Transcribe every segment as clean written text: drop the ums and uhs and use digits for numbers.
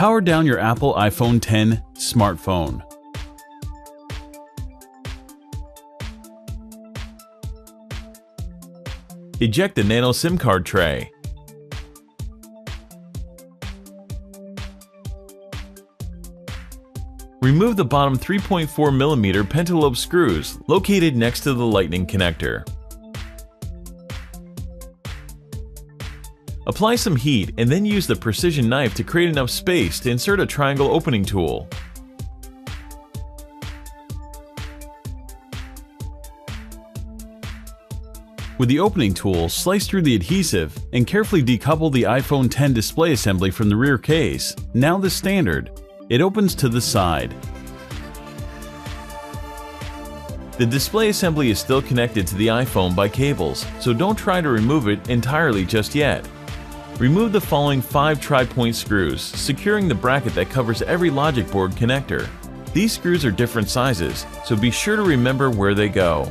Power down your Apple iPhone X smartphone. Eject the nano SIM card tray. Remove the bottom 3.4mm pentalobe screws located next to the lightning connector. Apply some heat and then use the precision knife to create enough space to insert a triangle opening tool. With the opening tool, slice through the adhesive and carefully decouple the iPhone X display assembly from the rear case. Now the standard. It opens to the side. The display assembly is still connected to the iPhone by cables, so don't try to remove it entirely just yet. Remove the following 5 tri-point screws, securing the bracket that covers every logic board connector. These screws are different sizes, so be sure to remember where they go.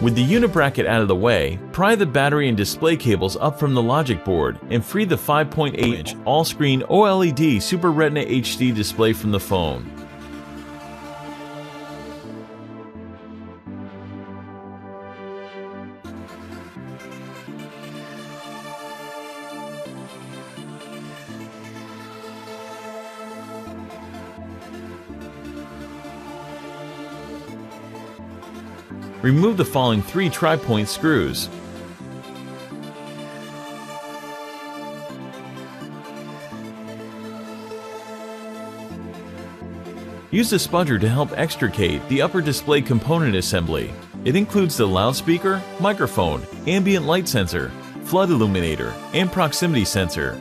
With the unit bracket out of the way, pry the battery and display cables up from the logic board and free the 5.8-inch all-screen OLED Super Retina HD display from the phone. Remove the following 3 tri-point screws. Use the spudger to help extricate the upper display component assembly. It includes the loudspeaker, microphone, ambient light sensor, flood illuminator, and proximity sensor.